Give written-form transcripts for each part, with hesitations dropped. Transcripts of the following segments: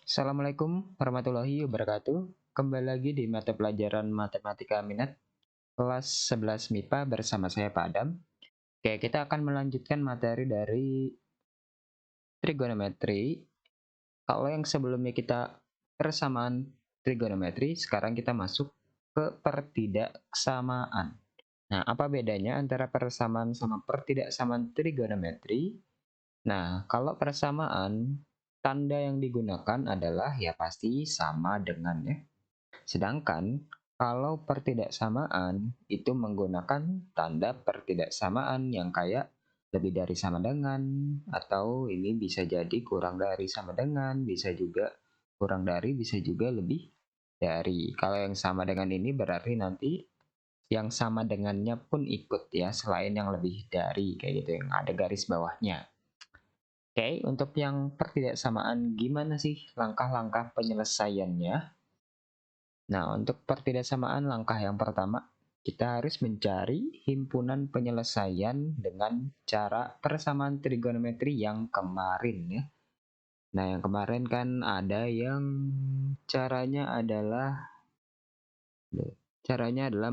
Assalamualaikum warahmatullahi wabarakatuh. Kembali lagi di mata pelajaran Matematika Minat kelas 11 MIPA bersama saya Pak Adam. Oke, kita akan melanjutkan materi dari trigonometri. Kalau yang sebelumnya kita persamaan trigonometri, sekarang kita masuk ke pertidaksamaan. Nah, apa bedanya antara persamaan sama pertidaksamaan trigonometri? Nah, kalau persamaan, tanda yang digunakan adalah ya pasti sama dengan ya. Sedangkan kalau pertidaksamaan itu menggunakan tanda pertidaksamaan yang kayak lebih dari sama dengan, atau ini bisa jadi kurang dari sama dengan, bisa juga kurang dari, bisa juga lebih dari. Kalau yang sama dengan ini berarti nanti yang sama dengannya pun ikut ya, selain yang lebih dari kayak gitu, yang ada garis bawahnya. Oke, untuk yang pertidaksamaan gimana sih langkah-langkah penyelesaiannya? Nah, untuk pertidaksamaan langkah yang pertama, kita harus mencari himpunan penyelesaian dengan cara persamaan trigonometri yang kemarin ya. Nah, yang kemarin kan ada yang caranya adalah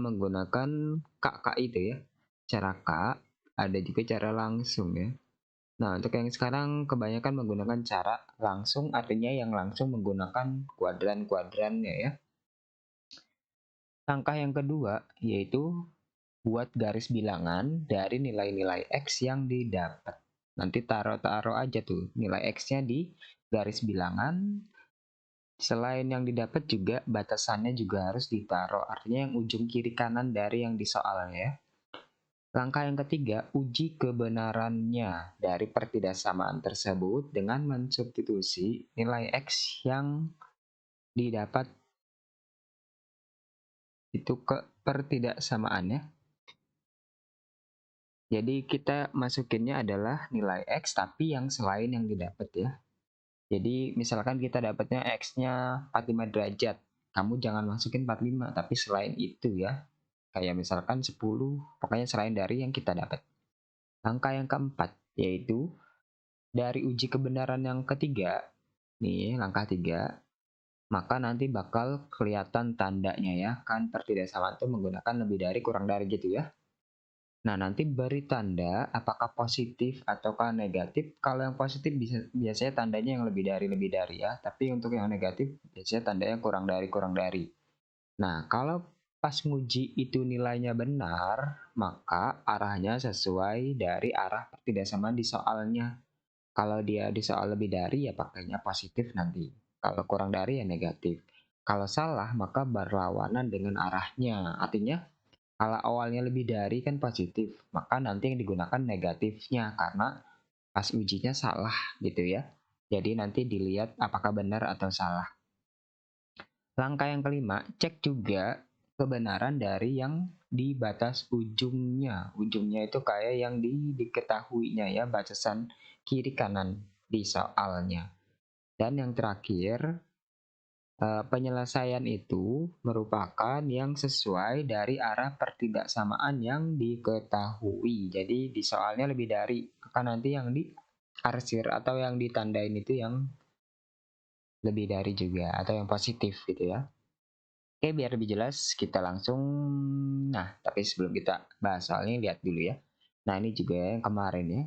menggunakan KK itu ya. Cara K, ada juga cara langsung ya. Nah, untuk yang sekarang kebanyakan menggunakan cara langsung, artinya yang langsung menggunakan kuadran-kuadrannya ya. Langkah yang kedua yaitu buat garis bilangan dari nilai-nilai X yang didapat. Nanti taruh-taruh aja tuh nilai X-nya di garis bilangan. Selain yang didapat juga batasannya juga harus ditaruh. Artinya yang ujung kiri kanan dari yang disoalnya ya. Langkah yang ketiga, uji kebenarannya dari pertidaksamaan tersebut dengan mensubstitusi nilai X yang didapat itu ke pertidaksamaannya. Jadi kita masukinnya adalah nilai X tapi yang selain yang didapat ya. Jadi misalkan kita dapatnya X-nya 45 derajat. Kamu jangan masukin 45 tapi selain itu ya. Kayak misalkan 10, pokoknya selain dari yang kita dapat. Langkah yang keempat yaitu dari uji kebenaran yang ketiga. Nih, langkah 3. Maka nanti bakal kelihatan tandanya ya. Kan pertidaksamaan itu menggunakan lebih dari kurang dari gitu ya. Nah, nanti beri tanda apakah positif ataukah negatif. Kalau yang positif biasanya tandanya yang lebih dari ya. Tapi untuk yang negatif biasanya tandanya kurang dari. Nah, kalau pas nguji itu nilainya benar, maka arahnya sesuai dari arah pertidaksamaan di soalnya. Kalau dia di soal lebih dari ya pakainya positif nanti. Kalau kurang dari ya negatif. Kalau salah maka berlawanan dengan arahnya. Artinya kalau awalnya lebih dari kan positif, maka nanti yang digunakan negatifnya karena pas ujinya salah gitu ya. Jadi nanti dilihat apakah benar atau salah. Langkah yang kelima, cek juga kebenaran dari yang di batas ujungnya. Ujungnya itu kayak yang diketahuinya ya, batasan kiri kanan di soalnya. Dan yang terakhir, penyelesaian itu merupakan yang sesuai dari arah pertidaksamaan yang diketahui. Jadi di soalnya lebih dari, maka nanti yang diarsir atau yang ditandain itu yang lebih dari juga atau yang positif gitu ya. Oke, biar lebih jelas kita langsung. Nah, tapi sebelum kita bahas soalnya lihat dulu ya. Nah, ini juga yang kemarin ya.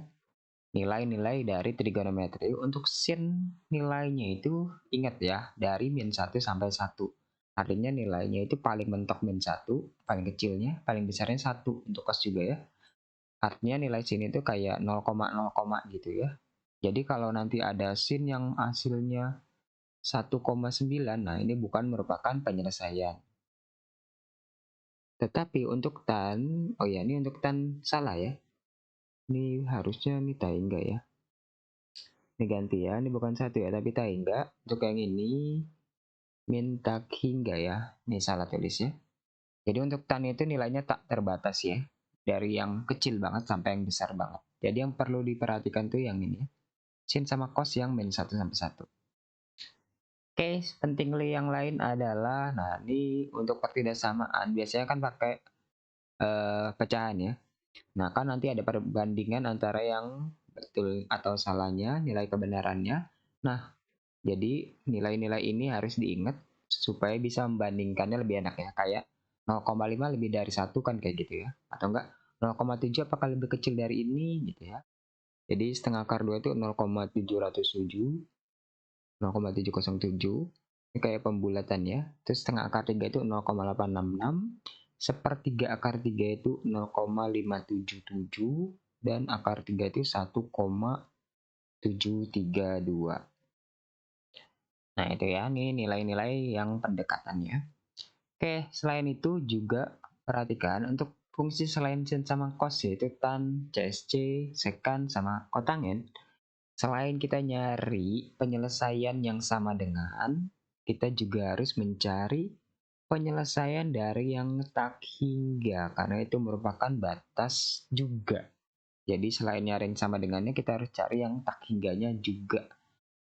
Nilai-nilai dari trigonometri untuk sin nilainya itu ingat ya, dari min 1 sampai 1. Artinya nilainya itu paling mentok min 1, paling kecilnya, paling besarnya 1 untuk cos juga ya. Artinya nilai sin itu kayak 0,0, gitu ya. Jadi kalau nanti ada sin yang hasilnya 1,9, nah ini bukan merupakan penyelesaian. Tetapi untuk tan, oh ya ini untuk tan salah ya. Ini harusnya ini tai enggak ya. Ini ganti ya, ini bukan 1 ya, tapi tai enggak. Untuk yang ini minta hingga ya. Ini salah tulis ya. Jadi untuk tan itu nilainya tak terbatas ya. Dari yang kecil banget sampai yang besar banget. Jadi yang perlu diperhatikan tuh yang ini ya. Sin sama cos yang min 1 sampai 1. Oke, penting yang lain adalah, nah ini untuk pertidaksamaan biasanya kan pakai pecahan ya. Nah, kan nanti ada perbandingan antara yang betul atau salahnya, nilai kebenarannya. Nah, Jadi nilai-nilai ini harus diingat supaya bisa membandingkannya lebih enak ya. Kayak 0,5 lebih dari 1 kan kayak gitu ya. Atau enggak 0,7 apakah lebih kecil dari ini gitu ya. Jadi setengah akar 2 itu 0,707, 0,707. Ini kayak pembulatan ya. Terus setengah akar 3 itu 0,866, sepertiga akar 3 itu 0,577, dan akar 3 itu 1,732. Nah itu ya, ini nilai-nilai yang pendekatannya. Oke, selain itu juga perhatikan untuk fungsi selain sin sama cos yaitu tan, CSC, sekan, sama kotangent. Selain kita nyari penyelesaian yang sama dengan, kita juga harus mencari penyelesaian dari yang tak hingga, karena itu merupakan batas juga. Jadi selain nyari yang sama dengannya, kita harus cari yang tak hingganya juga.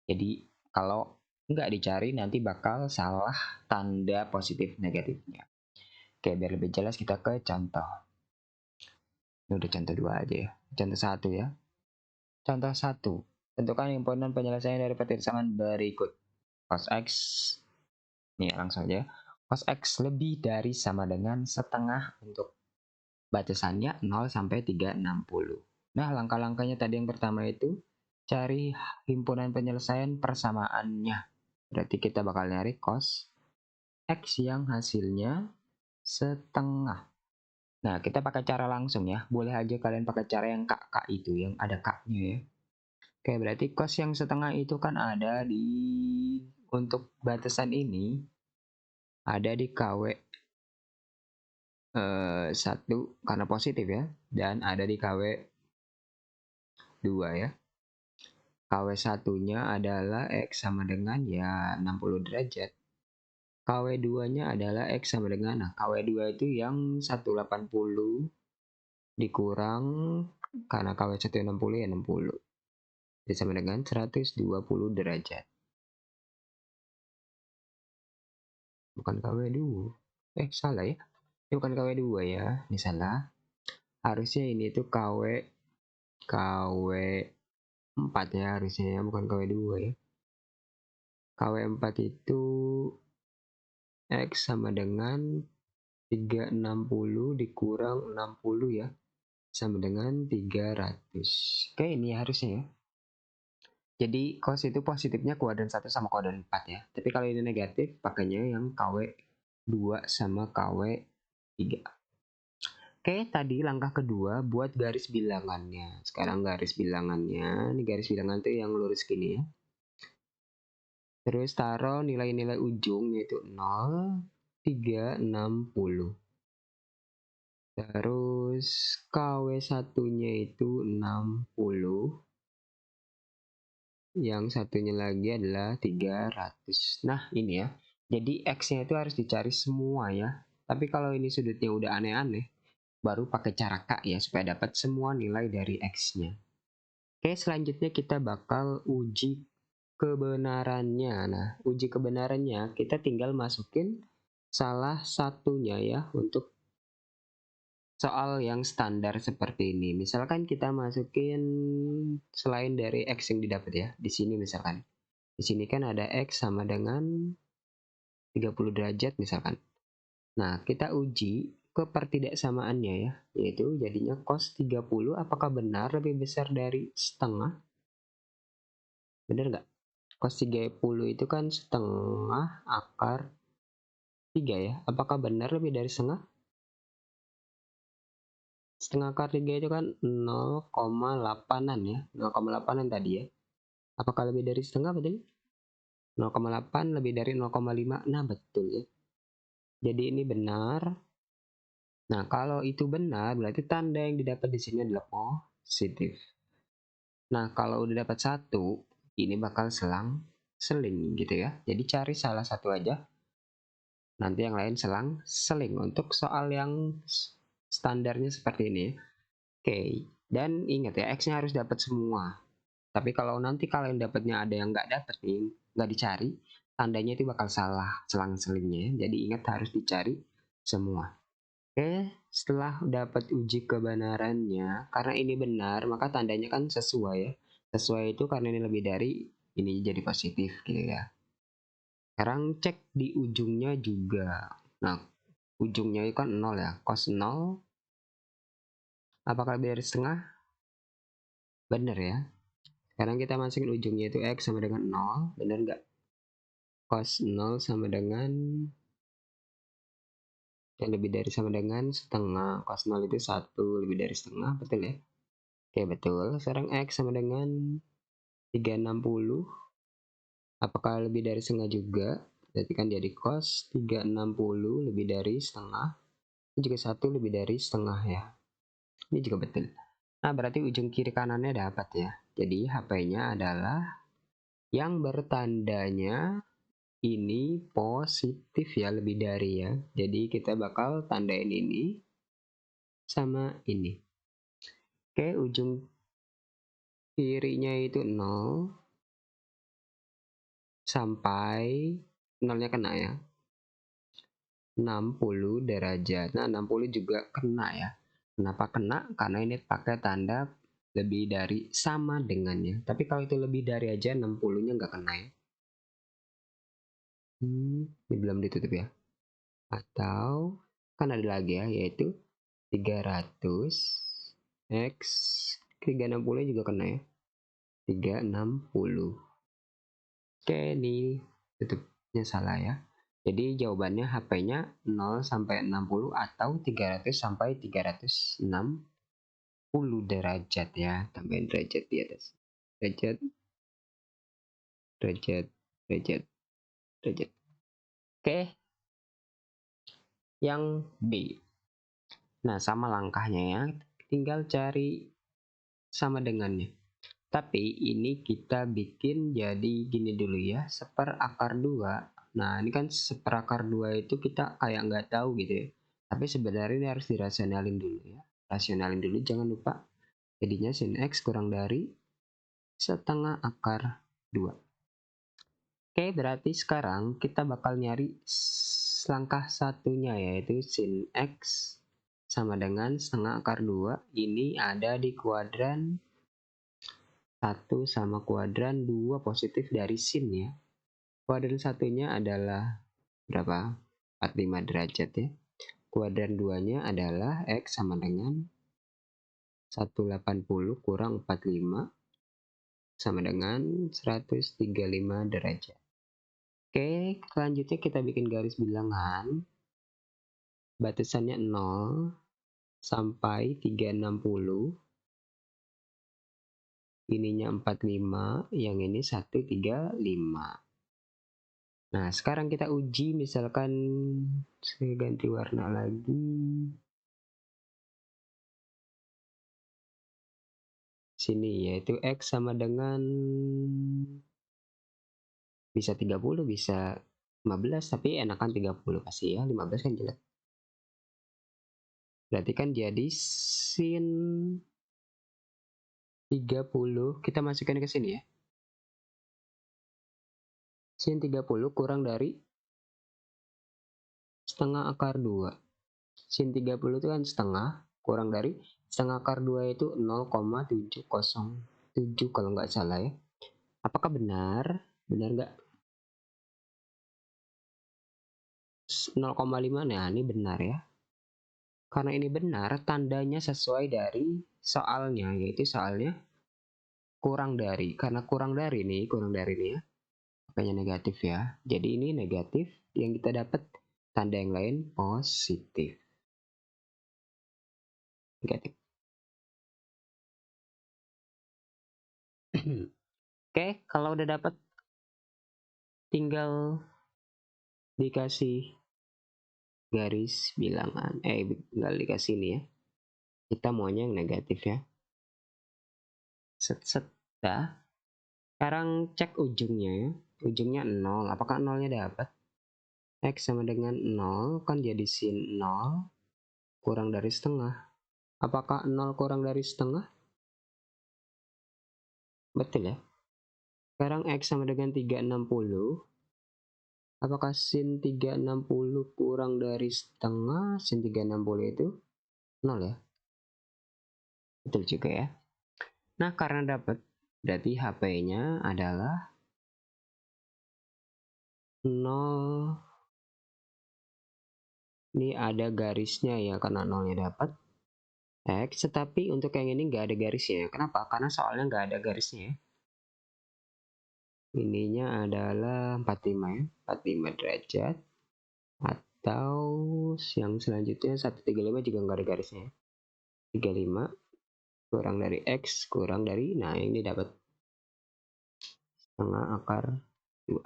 Jadi kalau nggak dicari nanti bakal salah tanda positif negatifnya. Oke, biar lebih jelas kita ke contoh. Ini udah contoh 2 aja ya. Contoh 1 ya. Contoh 1. Tentukan himpunan penyelesaian dari pertirsaman berikut. Cos X. Nih langsung aja. Cos X lebih dari sama dengan setengah untuk batasannya 0 sampai 360. Nah, langkah-langkahnya tadi yang pertama itu cari himpunan penyelesaian persamaannya. Berarti kita bakal nyari cos X yang hasilnya setengah. Nah, kita pakai cara langsung ya. Boleh aja kalian pakai cara yang kak itu, yang ada kaknya ya. Oke, berarti cos yang setengah itu kan ada di, untuk batasan ini, ada di KW 1 karena positif ya. Dan ada di KW 2 ya. KW 1-nya adalah X sama dengan ya 60 derajat. KW 2-nya adalah X sama dengan, nah KW 2 itu yang 180 dikurang, karena KW 1 60 ya 60. Jadi sama dengan 120 derajat. Bukan KW 2. Salah ya. Ini bukan KW 2 ya. Ini salah. Harusnya ini tuh KW 4 ya harusnya ya, bukan KW 2 ya. KW 4 itu X sama dengan 360 dikurang 60 ya, sama dengan 300. Oke, ini harusnya ya. Jadi cos itu positifnya kuadran 1 sama kuadran 4 ya. Tapi kalau ini negatif, pakainya yang KW 2 sama KW 3. Oke, tadi langkah kedua buat garis bilangannya. Sekarang garis bilangannya, ini garis bilangan tuh yang lurus gini ya. Terus taruh nilai-nilai ujung yaitu 0, 3, 60. Terus KW satunya itu 60. Yang satunya lagi adalah 300. Nah ini ya, jadi X-nya itu harus dicari semua ya. Tapi kalau ini sudutnya udah aneh-aneh, baru pakai cara K ya, supaya dapat semua nilai dari X-nya. Oke, selanjutnya kita bakal uji kebenarannya. Nah, uji kebenarannya kita tinggal masukin salah satunya ya untuk soal yang standar seperti ini. Misalkan kita masukin selain dari X yang didapat ya. Di sini misalkan. Di sini kan ada X sama dengan 30 derajat misalkan. Nah, kita uji kepertidaksamaannya ya. Yaitu jadinya cos 30 apakah benar lebih besar dari setengah? Benar nggak? Cos 30 itu kan setengah akar 3 ya. Apakah benar lebih dari setengah? Setengah akar 3 itu kan 0,8an ya. 0,8an tadi ya. Apakah lebih dari setengah betul? 0,8 lebih dari 0,5. Nah, betul ya. Jadi ini benar. Nah, kalau itu benar berarti tanda yang didapat di sini adalah positif. Nah, kalau udah dapat 1, ini bakal selang-seling gitu ya. Jadi cari salah satu aja. Nanti yang lain selang-seling untuk soal yang standarnya seperti ini. Oke, dan ingat ya, X-nya harus dapat semua. Tapi kalau nanti kalian dapatnya ada yang nggak dapat nih, nggak dicari, tandanya itu bakal salah selang-selingnya. Jadi ingat harus dicari semua. Oke, setelah dapat uji kebenarannya, karena ini benar, maka tandanya kan sesuai ya. Sesuai itu karena ini lebih dari ini jadi positif gitu ya. Sekarang cek di ujungnya juga. Nah, ujungnya itu kan 0 ya. Cos 0 apakah lebih dari setengah? Bener ya. Sekarang kita masukin ujungnya itu X sama dengan 0. Bener nggak? Cos 0 sama dengan yang lebih dari sama dengan setengah. Cos 0 itu 1 lebih dari setengah. Betul ya? Oke, betul. Sekarang X sama dengan 360. Apakah lebih dari setengah juga? Berarti kan jadi cos 360 lebih dari setengah. Ini juga 1 lebih dari setengah ya. Ini juga betul. Nah, berarti ujung kiri kanannya dapat ya. Jadi HP-nya adalah yang bertandanya ini positif ya, lebih dari ya. Jadi kita bakal tandain ini sama ini. Oke, ujung kirinya itu 0 sampai 0-nya kena ya. 60 derajat. Nah, 60 juga kena ya. Kenapa kena? Karena ini pakai tanda lebih dari sama dengannya. Tapi kalau itu lebih dari aja 60-nya nggak kena ya. Ini belum ditutup ya. Atau kan ada lagi ya, yaitu 300 X 360 juga kena ya. 360. Oke, ini tutupnya salah ya. Jadi jawabannya HP-nya 0 sampai 60 atau 300 sampai 360 derajat ya. Tambahin derajat di atas. Derajat, derajat, derajat, derajat. Oke, yang B. Nah, sama langkahnya ya. Tinggal cari sama dengannya. Tapi ini kita bikin jadi gini dulu ya. Seperakar 2. Nah, ini kan seperakar 2 itu kita kayak nggak tahu gitu ya. Tapi sebenarnya ini harus dirasionalin dulu ya. Rasionalin dulu, jangan lupa. Jadinya sin X kurang dari setengah akar 2. Oke, berarti sekarang kita bakal nyari langkah satunya, yaitu sin X sama dengan setengah akar 2. Ini ada di kuadran 1 sama kuadran 2 positif dari sin ya. Kuadran satunya adalah berapa? 45 derajat ya. Kuadran 2-nya adalah X sama dengan 180 kurang 45 sama dengan 135 derajat. Oke, selanjutnya kita bikin garis bilangan. Batasannya 0 sampai 360. Ininya 45, yang ini 135. Nah, sekarang kita uji, misalkan saya ganti warna lagi. Sini, yaitu X sama dengan bisa 30, bisa 15, tapi enakan 30 pasti ya, 15 kan jelek. Berarti kan jadi sin 30, kita masukkan ke sini ya. Sin 30 kurang dari setengah akar 2. Sin 30 itu kan setengah, kurang dari setengah akar 2 itu 0,707 kalau nggak salah ya. Apakah benar? Benar nggak? 0,5, nah ini benar ya. Karena ini benar, tandanya sesuai dari soalnya, yaitu soalnya kurang dari. Karena kurang dari nih ya. Makanya negatif ya. Jadi ini negatif, yang kita dapat tanda yang lain positif. Negatif. Oke, kalau udah dapat tinggal dikasih garis bilangan. Tinggal dikasih ini ya. Kita maunya yang negatif ya. Set dah. Sekarang cek ujungnya ya. Ujungnya 0. Apakah 0-nya dapat? X sama dengan 0 kan jadi sin 0 kurang dari setengah. Apakah 0 kurang dari setengah? Betul ya. Sekarang X sama dengan 360. Apakah sin 360 kurang dari setengah? Sin 360 itu 0 ya. Betul juga ya. Nah, karena dapat, berarti HP-nya adalah 0, ini ada garisnya ya, karena 0-nya dapat X, tetapi untuk yang ini nggak ada garisnya. Kenapa? Karena soalnya nggak ada garisnya. Ininya adalah 45 ya, 45 derajat. Atau yang selanjutnya 135 juga nggak ada garisnya. 35 kurang dari X kurang dari, nah ini dapat setengah akar 2.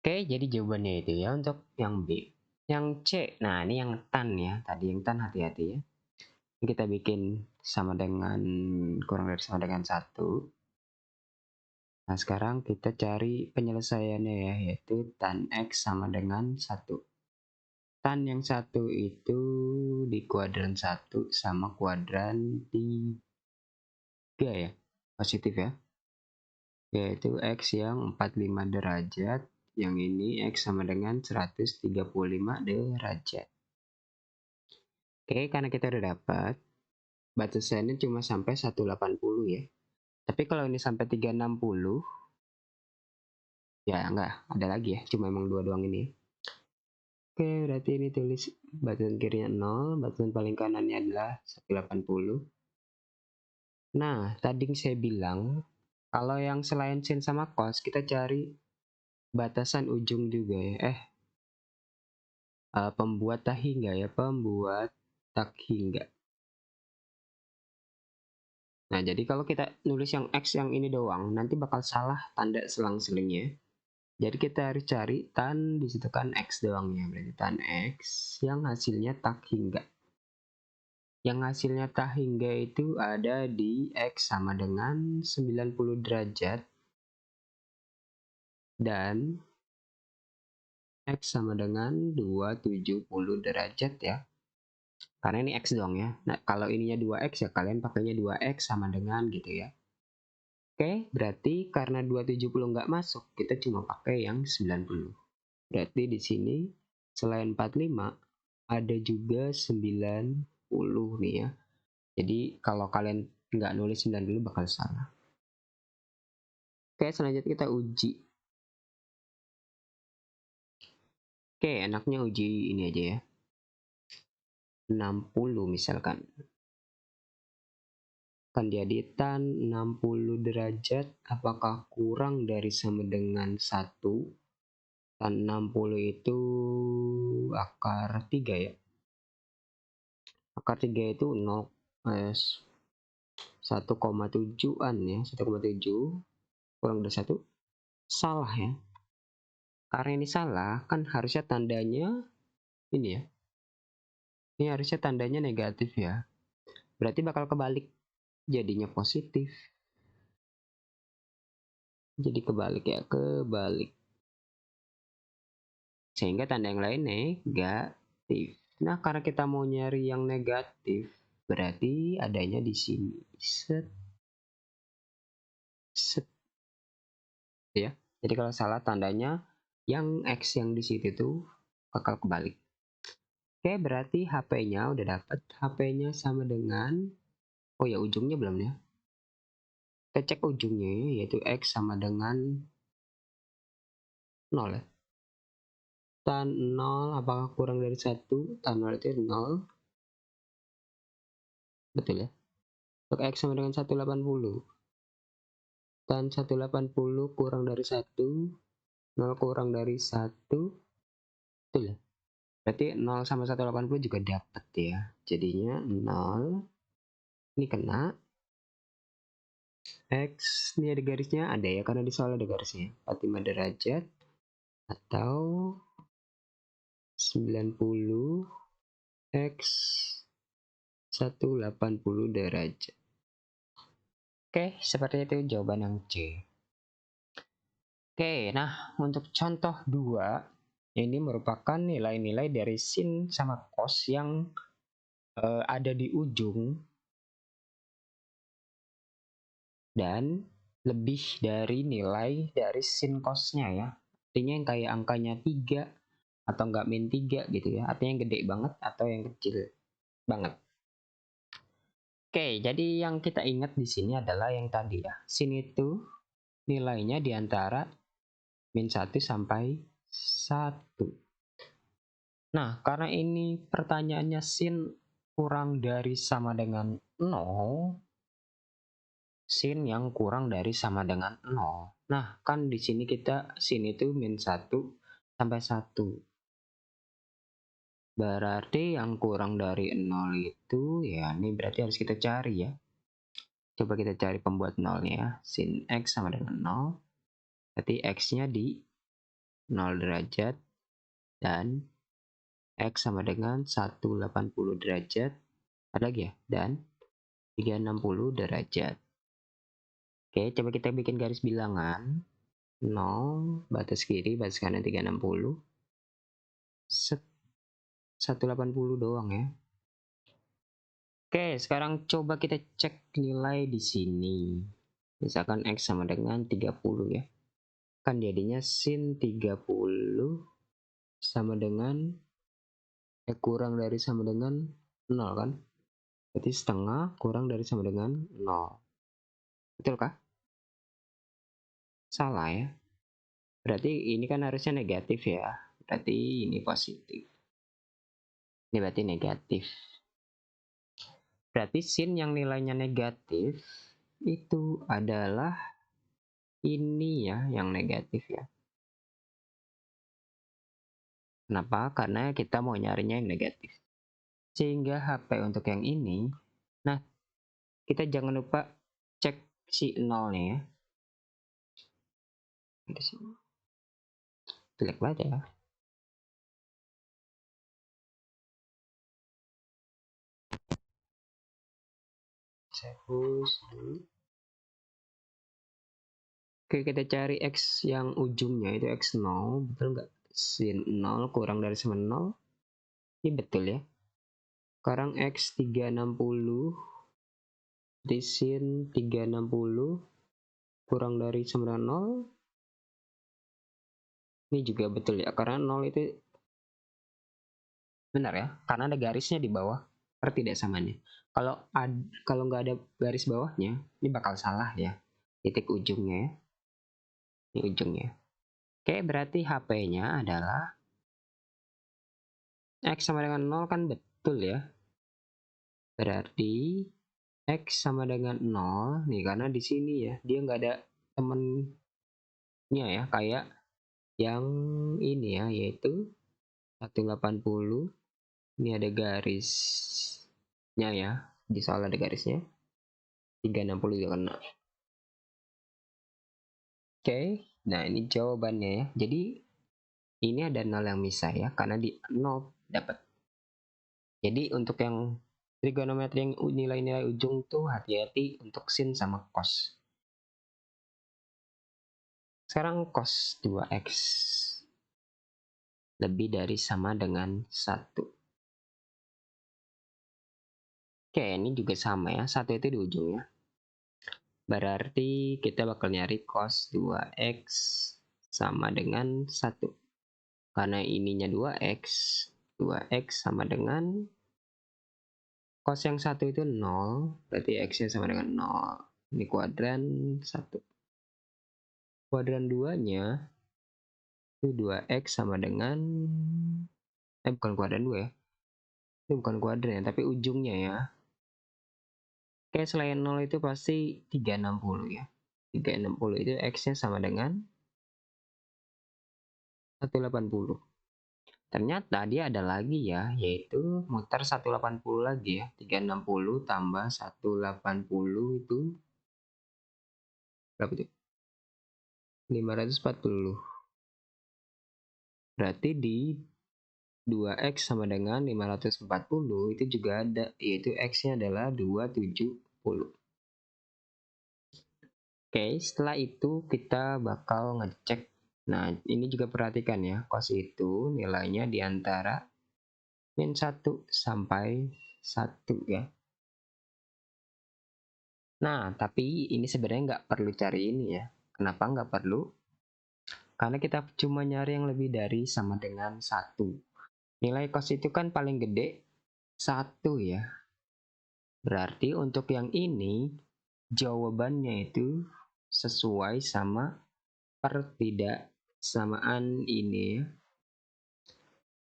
Oke, jadi jawabannya itu ya untuk yang B. Yang C, nah ini yang tan ya. Tadi yang tan hati-hati ya. Ini kita bikin sama dengan kurang dari sama dengan 1. Nah, sekarang kita cari penyelesaiannya ya, yaitu tan X sama dengan 1. Tan yang 1 itu di kuadran 1 sama kuadran 3 ya, positif ya. Yaitu X yang 45 derajat, yang ini X sama dengan 135 derajat. Oke, karena kita udah dapat, batasannya cuma sampai 180 ya. Tapi kalau ini sampai 360, ya enggak, ada lagi ya, cuma emang dua doang ini. Oke, berarti ini tulis batasan kirinya 0, batasan paling kanannya adalah 180. Nah, tadi saya bilang, kalau yang selain sin sama cos, kita cari batasan ujung juga ya. Pembuat tak hingga ya, pembuat tak hingga. Nah, jadi kalau kita nulis yang X yang ini doang, nanti bakal salah tanda selang-selingnya. Jadi kita harus cari tan, di situ kan X doangnya, berarti tan X yang hasilnya tak hingga. Yang hasilnya tak hingga itu ada di X sama dengan 90 derajat dan X sama dengan 270 derajat ya. Karena ini X doang ya. Nah, kalau ininya 2X ya kalian pakainya 2X sama dengan gitu ya. Oke, berarti karena 270 nggak masuk, kita cuma pakai yang 90. Berarti di sini selain 45, ada juga 90 nih ya. Jadi kalau kalian nggak nulis 90 bakal salah. Oke, selanjutnya kita uji. Oke, enaknya uji ini aja ya. 60 misalkan. Kan jadi tan 60 derajat apakah kurang dari sama dengan 1? Tan 60 itu akar 3 ya. Akar 3 itu 1,7an ya, 1,7 kurang dari 1. Salah ya. Karena ini salah, kan harusnya tandanya ini ya. Ini harusnya tandanya negatif ya. Berarti bakal kebalik. Jadinya positif. Jadi kebalik ya, kebalik. Sehingga tanda yang lain negatif. Nah, karena kita mau nyari yang negatif, berarti adanya di sini. Set. Set. Ya. Jadi kalau salah tandanya yang X yang di situ tuh bakal kebalik. Oke, berarti HP-nya udah dapat. HP-nya sama dengan, oh ya ujungnya belum ya. Kita cek ujungnya yaitu X sama dengan 0 ya. Tan 0 apakah kurang dari 1? Tan 0 itu 0. Betul ya. Untuk X sama dengan 180. Tan 180 kurang dari 1. 0 kurang dari 1. Betul ya. Berarti 0 sama 180 juga dapat ya. Jadinya 0. Ini kena. X ini ada garisnya, ada ya karena di soal ada garisnya. 45 derajat atau 90 X 180 derajat. Oke, seperti itu jawaban yang C. Oke, nah untuk contoh 2, ini merupakan nilai-nilai dari sin sama cos yang ada di ujung dan lebih dari nilai dari sin cosnya ya. Artinya yang kayak angkanya 3 atau enggak min 3 gitu ya. Artinya yang gede banget atau yang kecil banget. Oke, jadi yang kita ingat di sini adalah yang tadi ya. Sin itu nilainya di antara min 1 sampai 1. Nah, karena ini pertanyaannya sin kurang dari sama dengan 0, sin yang kurang dari sama dengan 0. Nah, kan di sini kita sin itu min 1 sampai 1. Berarti yang kurang dari 0 itu ya ini berarti harus kita cari ya. Coba kita cari pembuat 0-nya. Sin X sama dengan 0. Berarti X-nya di 0 derajat dan X sama dengan 180 derajat. Ada lagi ya? Dan 360 derajat. Oke, coba kita bikin garis bilangan. 0, batas kiri, batas kanan 360. 180 doang ya. Oke, sekarang coba kita cek nilai di sini. Misalkan X sama dengan 30 ya. Kan jadinya sin 30 sama dengan kurang dari sama dengan 0 kan? Berarti setengah kurang dari sama dengan 0. Betul kah? Salah ya. Berarti ini kan harusnya negatif ya. Berarti ini positif. Ini berarti negatif. Berarti sin yang nilainya negatif itu adalah ini ya, yang negatif ya. Kenapa? Karena kita mau nyarinya yang negatif. Sehingga HP untuk yang ini, nah kita jangan lupa cek si 0 nih ya. Di sini. Jelek banget ya. Saya hapus dulu. Oke, kita cari X yang ujungnya itu X0, betul nggak? Sin 0 kurang dari sama 0. Ini betul ya. Sekarang X 360 di sin 360 kurang dari sama dengan 0. Ini juga betul ya, karena 0 itu benar ya, karena ada garisnya di bawah pertidaksamanya. Kalau nggak ada garis bawahnya, ini bakal salah ya. Titik ujungnya ya. Ini ujungnya. Oke, berarti HP-nya adalah X sama dengan 0 kan betul ya. Berarti X sama dengan 0 nih, karena di sini ya dia nggak ada temennya ya, kayak yang ini ya, yaitu 180. Ini ada garisnya ya, di soal ada garisnya. 360 juga kena. Oke, nah ini jawabannya ya. Jadi ini ada 0 yang misah ya, karena di 0 dapat. Jadi untuk yang trigonometri yang nilai-nilai ujung tuh hati-hati untuk sin sama cos. Sekarang cos 2x lebih dari sama dengan 1. Oke, ini juga sama ya, 1 itu di ujung ya. Berarti kita bakal nyari cos 2x sama dengan 1. Karena ininya 2x, 2x sama dengan cos yang 1 itu 0, berarti x-nya sama dengan 0. Ini kuadran 1. Kuadran 2-nya itu 2x sama dengan bukan kuadran 2 ya. Ini bukan kuadran ya, tapi ujungnya ya. Oke, selain 0 itu pasti 360 ya. 360 itu x-nya sama dengan 180. Ternyata dia ada lagi ya, yaitu muter 180 lagi ya. 360 tambah 180 itu berapa itu? 540. Berarti di 2x sama dengan 540 itu juga ada, yaitu x-nya adalah 270. Oke, setelah itu kita bakal ngecek. Nah, ini juga perhatikan ya, cos itu nilainya di antara min 1 sampai 1 ya. Nah, tapi ini sebenarnya nggak perlu cari ini ya. Kenapa nggak perlu? Karena kita cuma nyari yang lebih dari sama dengan 1. Nilai cos itu kan paling gede 1 ya. Berarti untuk yang ini jawabannya itu sesuai sama pertidaksamaan ini ya.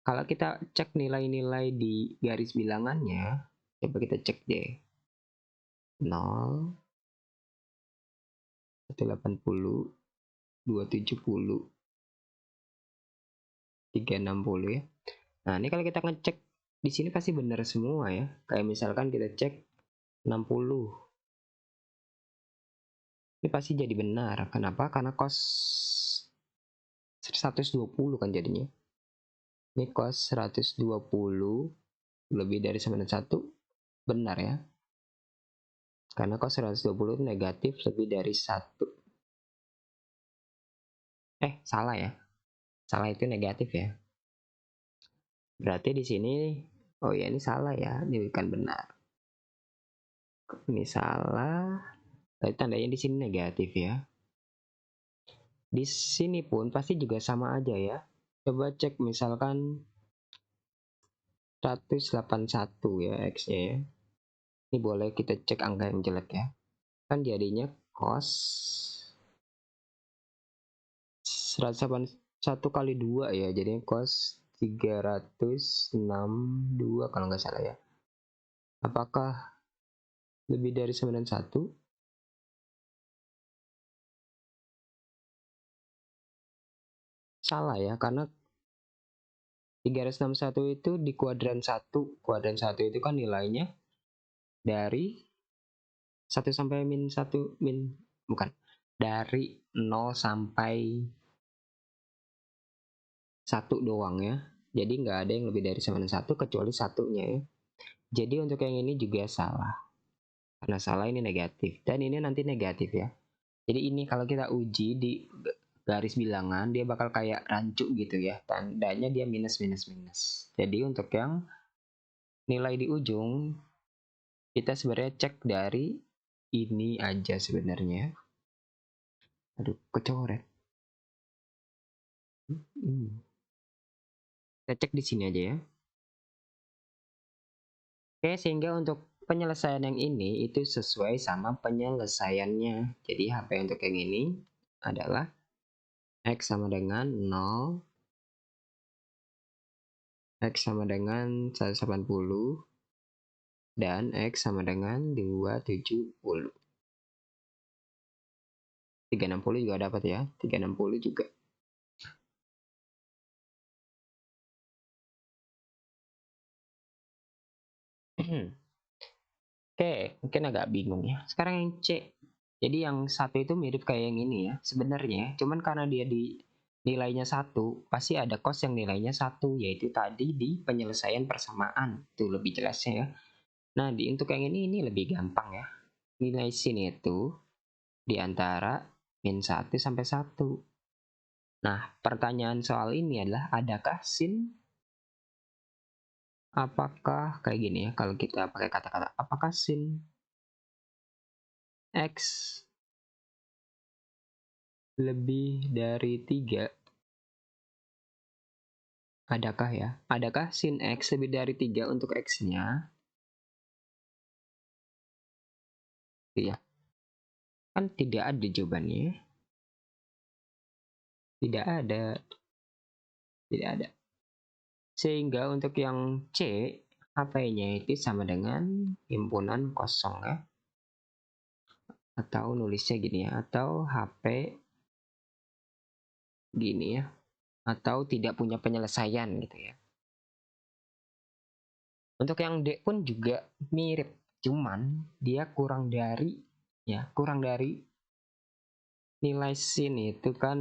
Kalau kita cek nilai-nilai di garis bilangannya, coba kita cek deh. 0, 180, 270, 360 ya. Nah, ini kalau kita ngecek di sini pasti benar semua ya. Kayak misalkan kita cek 60. Ini pasti jadi benar. Kenapa? Karena cos 120 kan jadinya. Ini cos 120 lebih dari sama dengan 1 benar ya. Karena cos 120 negatif lebih dari 1. Salah ya. Salah itu negatif ya. Berarti di sini ini salah ya, ini bukan benar. Ini salah. Tapi tandanya di sini negatif ya. Di sini pun pasti juga sama aja ya. Coba cek misalkan 181 ya X-nya ya. Ini boleh kita cek angka yang jelek ya. Kan jadinya cos 181 kali 2 ya. Jadinya cos 362 kalau nggak salah ya. Apakah lebih dari 91? Salah ya, karena 361 itu di kuadran 1. Kuadran 1 itu kan nilainya dari 1 sampai min 1 bukan. Dari 0 sampai 1 doang ya. Jadi nggak ada yang lebih dari sama dengan 1 kecuali satunya ya. Jadi untuk yang ini juga salah. Karena salah ini negatif. Dan ini nanti negatif ya. Jadi ini kalau kita uji di garis bilangan, dia bakal kayak rancu gitu ya. Tandanya dia minus, minus, minus. Jadi untuk yang nilai di ujung, kita sebenarnya cek dari ini aja sebenarnya. Aduh, kecoret. Kita cek di sini aja ya. Oke, sehingga untuk penyelesaian yang ini itu sesuai sama penyelesaiannya. Jadi HP untuk yang ini adalah X sama dengan 0, X sama dengan 180, dan X sama dengan 270. 360 juga dapat ya, 360 juga. Oke, mungkin agak bingung ya. Sekarang yang C. Jadi yang satu itu mirip kayak yang ini ya, sebenarnya. Cuman karena dia di nilainya 1, pasti ada cos yang nilainya 1, yaitu tadi di penyelesaian persamaan. Itu lebih jelasnya ya. Nah, untuk yang ini lebih gampang ya. Nilai sin itu di antara min 1 sampai 1. Nah, pertanyaan soal ini adalah, adakah sin? Apakah kayak gini ya, kalau kita pakai kata-kata, apakah sin X lebih dari 3? Adakah ya? Adakah sin X lebih dari 3 untuk X-nya? Iya. Kan tidak ada jawabannya. Tidak ada. Tidak ada. Sehingga untuk yang C, HP-nya itu sama dengan himpunan kosong ya. Atau nulisnya gini ya. Atau HP gini ya. Atau tidak punya penyelesaian gitu ya. Untuk yang D pun juga mirip, cuman dia kurang dari nilai sin itu kan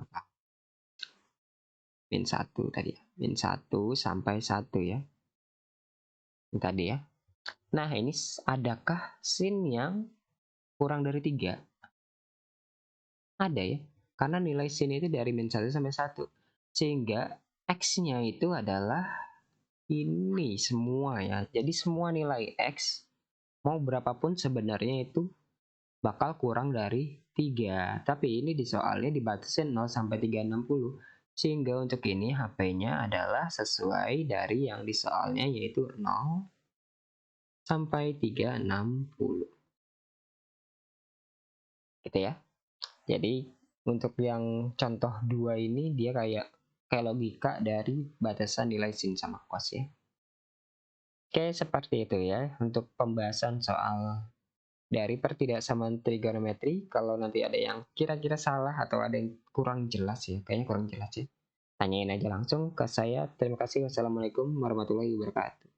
apa? Min 1 tadi ya. Min 1 sampai 1 ya. Ini tadi ya. Nah, ini adakah sin yang kurang dari 3? Ada ya. Karena nilai sin itu dari min 1 sampai 1. Sehingga X-nya itu adalah ini semua ya. Jadi semua nilai X mau berapapun sebenarnya itu bakal kurang dari 3. Tapi ini di soalnya dibatasin 0 sampai 360. Sehingga untuk ini HP-nya adalah sesuai dari yang di soalnya, yaitu 0 sampai 360. gitu ya. Jadi untuk yang contoh 2 ini dia kayak logika dari batasan nilai sin sama cos ya. Oke, seperti itu ya untuk pembahasan soal dari pertidaksamaan trigonometri. Kalau nanti ada yang kira-kira salah atau ada yang kurang jelas ya, kayaknya kurang jelas ya, tanyain aja langsung ke saya. Terima kasih. Wassalamualaikum warahmatullahi wabarakatuh.